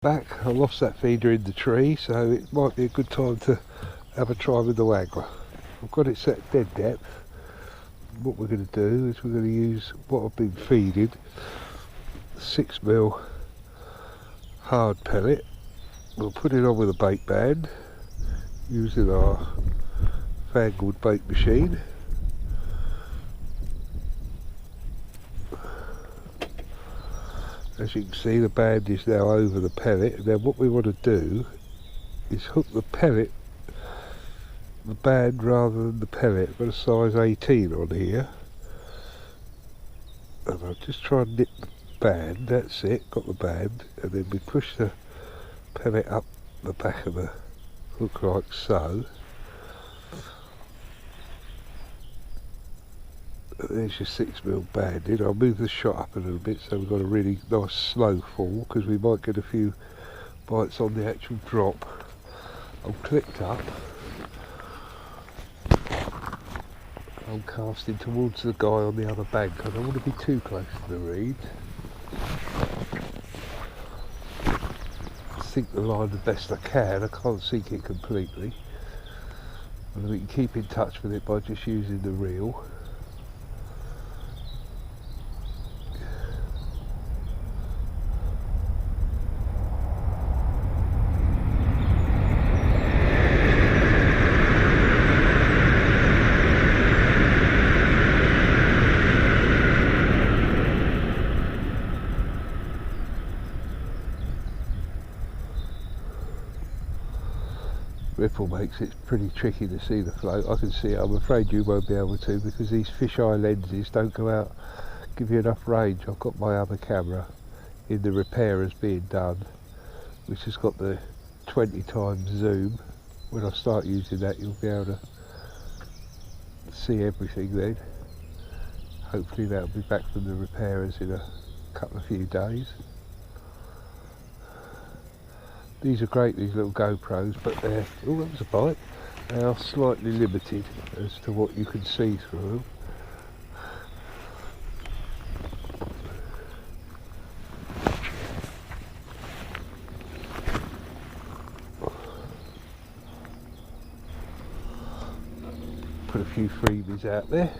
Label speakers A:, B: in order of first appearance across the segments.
A: Back, I lost that feeder in the tree, so it might be a good time to have a try with the waggler. I've got it set dead depth. What we're going to do is we're going to use what I've been feeding, 6mm hard pellet. We'll put it on with a bait band using our fangled bait machine. As you can see, the band is now over the pellet, and then what we want to do is hook the pellet, the band rather than the pellet. I've got a size 18 on here, and I'll just try and nip the band. That's it, got the band, and then we push the pellet up the back of the hook like so. There's your 6mm banded. I'll move the shot up a little bit so we've got a really nice slow fall, because we might get a few bites on the actual drop. I'm clicked up. I'm casting towards the guy on the other bank. I don't want to be too close to the reeds. I sink the line the best I can. I can't sink it completely. And we can keep in touch with it by just using the reel. Ripple makes it pretty tricky to see the float. I can see it. I'm afraid you won't be able to, because these fisheye lenses don't go out, give you enough range. I've got my other camera in the repairers being done, which has got the 20 times zoom. When I start using that, you'll be able to see everything then. Hopefully that'll be back from the repairers in a few days. These are great, these little GoPros, but they're, oh, that was a bite, they are slightly limited as to what you can see through them. Put a few freebies out there.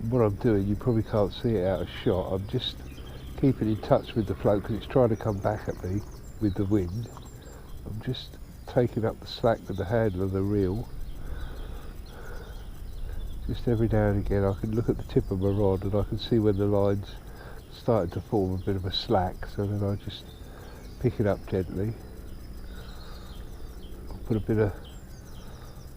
A: What I'm doing, you probably can't see it out of shot, I'm just keeping in touch with the float because it's trying to come back at me with the wind. I'm just taking up the slack with the handle of the reel. Just every now and again I can look at the tip of my rod and I can see when the line's starting to form a bit of a slack, so then I just pick it up gently. I'll put a bit of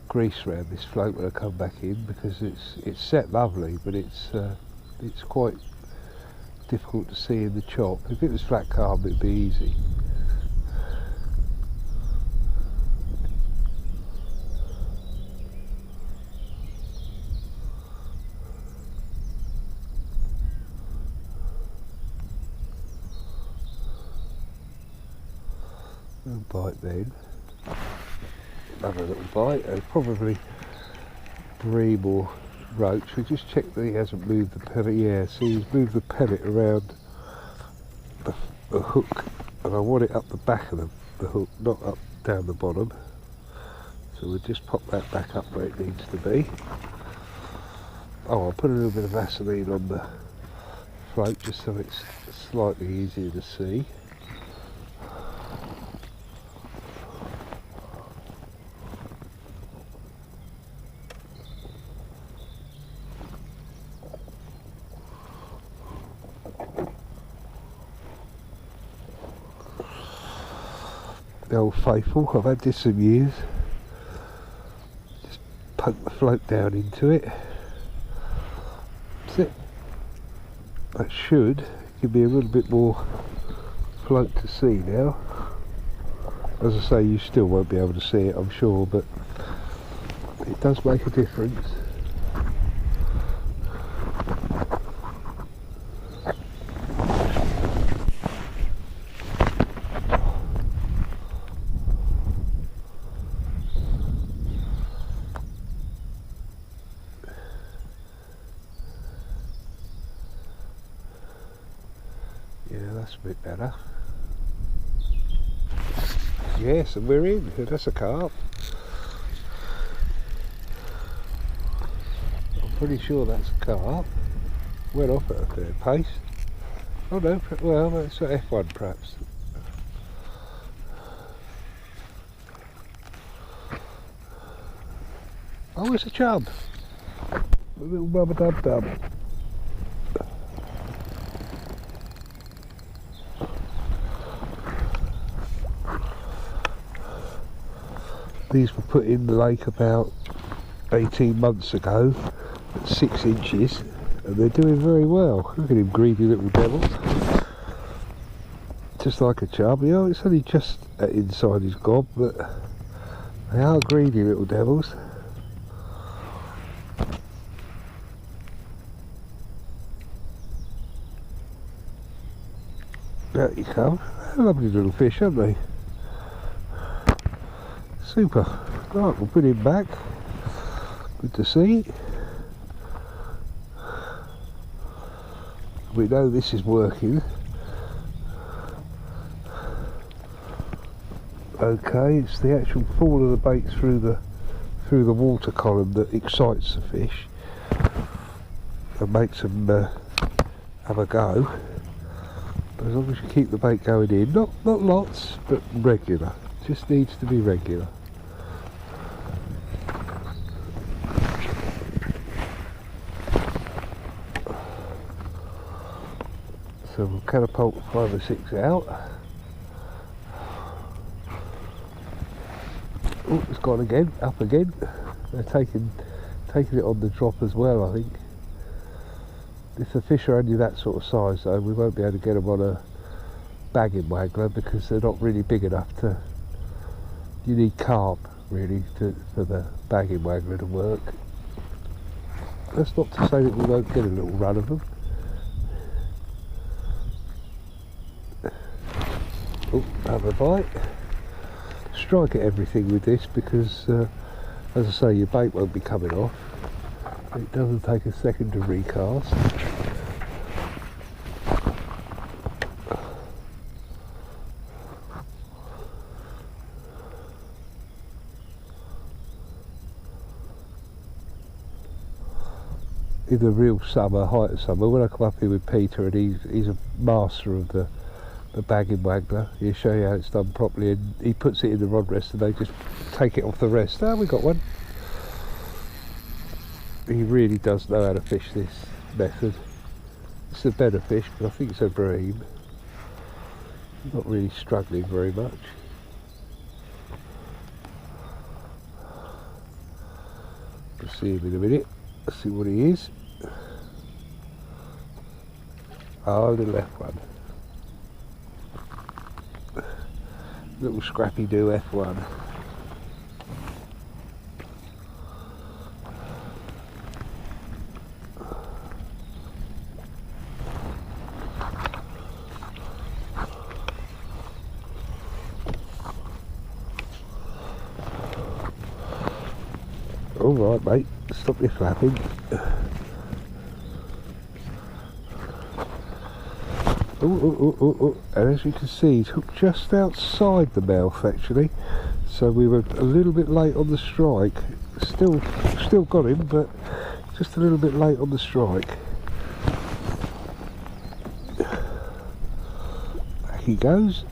A: grease around this float when I come back in, because it's set lovely, but it's quite difficult to see in the chop. If it was flat carp it'd be easy. No bite then. Another little bite, and probably bream or roach. We just check that he hasn't moved the pellet. Yeah, see, he's moved the pellet around the hook, and I want it up the back of the hook, not up down the bottom. So we'll just pop that back up where it needs to be. Oh, I'll put a little bit of Vaseline on the float just so it's slightly easier to see. The old faithful, I've had this some years. Just poke the float down into it. That's it. That should give me a little bit more float to see now. As I say, you still won't be able to see it, I'm sure, but it does make a difference. Yeah, that's a bit better. Yes, and we're in. That's a carp. I'm pretty sure that's a carp. Went off at a fair pace. Oh no, well, that's an F1 perhaps. Oh, it's a chub. A little rubber dub dub. These were put in the lake about 18 months ago at 6 inches, and they're doing very well. Look at him, greedy little devil. Just like a chub. You know, it's only just inside his gob, but they are greedy little devils. There you come. Lovely little fish, aren't they? Super. Right, we'll put him back. Good to see. We know this is working. Okay, it's the actual fall of the bait through the water column that excites the fish and makes them have a go. But as long as you keep the bait going in, not lots, but regular. Just needs to be regular. So we'll catapult 5 or 6 out. Oh, it's gone again, up again. They're taking it on the drop as well, I think. If the fish are only that sort of size though, we won't be able to get them on a bagging waggler because they're not really big enough to... You need carp really for the bagging waggler to work. That's not to say that we won't get a little run of them. Oh, have a bite. Strike at everything with this because, as I say, your bait won't be coming off. It doesn't take a second to recast. In the real summer, height of summer, when I come up here with Peter, and he's a master of the bagging waggler, he'll show you how it's done properly, and he puts it in the rod rest and they just take it off the rest. Ah, we got one. He really does know how to fish this method. It's a better fish, but I think it's a bream. Not really struggling very much. We'll see him in a minute. Let's see what he is. Oh, the left one. Little scrappy do F1. All right, mate. Stop your flapping. Oh. And as you can see, he's hooked just outside the mouth actually. So we were a little bit late on the strike. Still got him, but just a little bit late on the strike. Back he goes.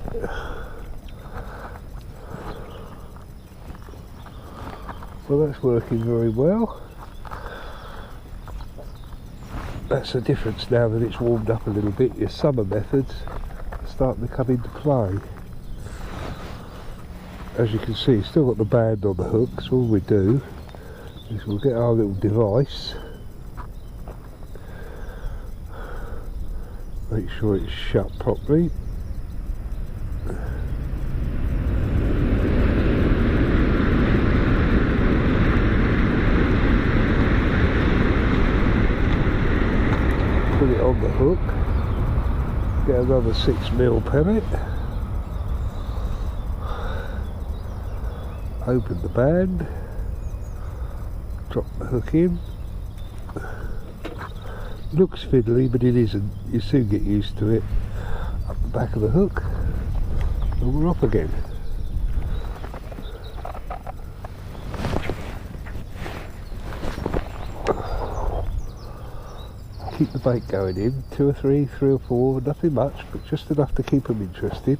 A: Well, that's working very well. That's the difference now that it's warmed up a little bit. Your summer methods are starting to come into play. As you can see, still got the band on the hook, so all we do is we'll get our little device, make sure it's shut properly. Put it on the hook, get another 6mm pellet, open the band, drop the hook in. Looks fiddly, but it isn't. You soon get used to it. back of the hook, and we're off again. Keep the bait going in, 2 or 3, 3 or 4, nothing much, but just enough to keep them interested.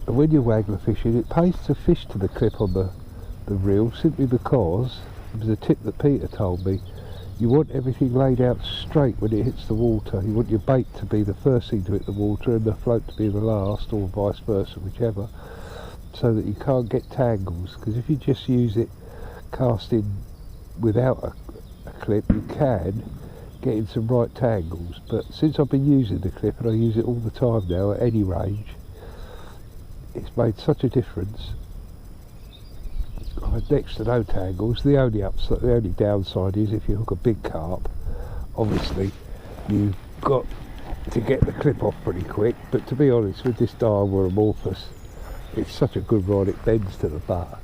A: And when you're waggler fishing, it pays to fish to the clip on the reel, simply because, it was a tip that Peter told me, you want everything laid out straight when it hits the water. You want your bait to be the first thing to hit the water and the float to be the last, or vice versa, whichever, so that you can't get tangles. Because if you just use it casting without a clip, you can get in some right tangles. But since I've been using the clip, and I use it all the time now at any range, it's made such a difference. I had next to no tangles. The only downside is if you hook a big carp, obviously you've got to get the clip off pretty quick. But to be honest, with this Diamorphous, it's such a good rod, it bends to the butt.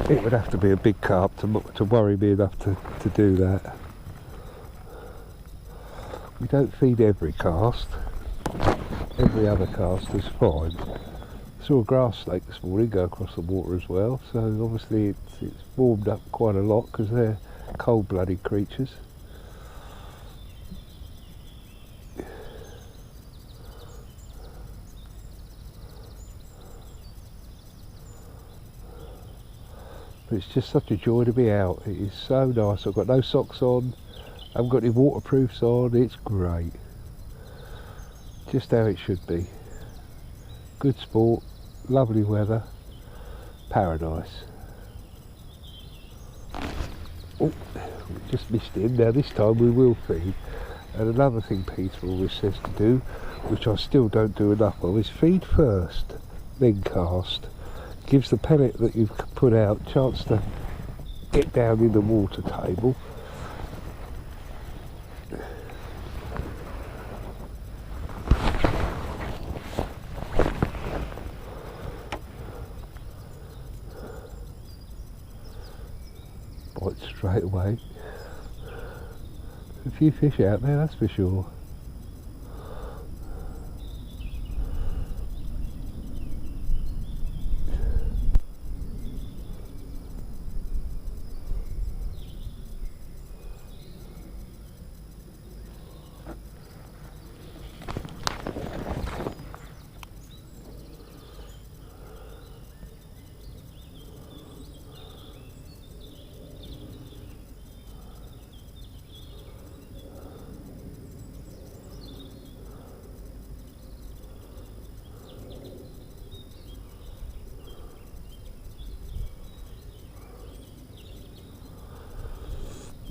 A: It would have to be a big carp to worry me enough to do that. We don't feed every cast. Every other cast is fine. Saw a grass snake this morning go across the water as well, so obviously it's warmed up quite a lot because they're cold-blooded creatures. But it's just such a joy to be out. It is so nice. I've got no socks on, I haven't got any waterproofs on. It's great. Just how it should be. Good sport, lovely weather, paradise. Oh, we just missed him. Now this time we will feed. And another thing Peter always says to do, which I still don't do enough of, is feed first, then cast. Gives the pellet that you've put out a chance to get down in the water table. Bite straight away. A few fish out there, that's for sure.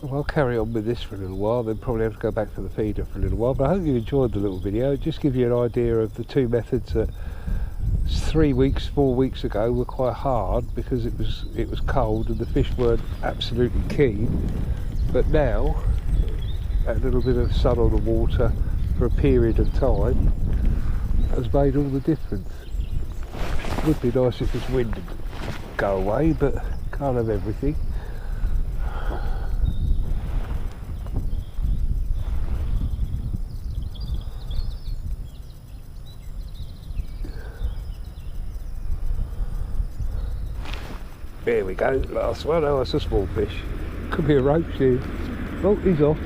A: Well, I'll carry on with this for a little while, then probably have to go back to the feeder for a little while. But I hope you enjoyed the little video. Just give you an idea of the two methods that 3 weeks, 4 weeks ago were quite hard because it was cold and the fish weren't absolutely keen. But now, a little bit of sun on the water for a period of time has made all the difference. It would be nice if this wind would go away, but can't have everything. There we go, last one. Oh, it's a small fish. Could be a roach here. Oh, he's off.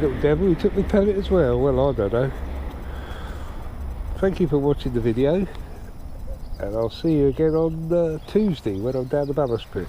A: Little devil, he took me pellet as well. Well, I don't know. Thank you for watching the video, and I'll see you again on Tuesday when I'm down the ballast pit.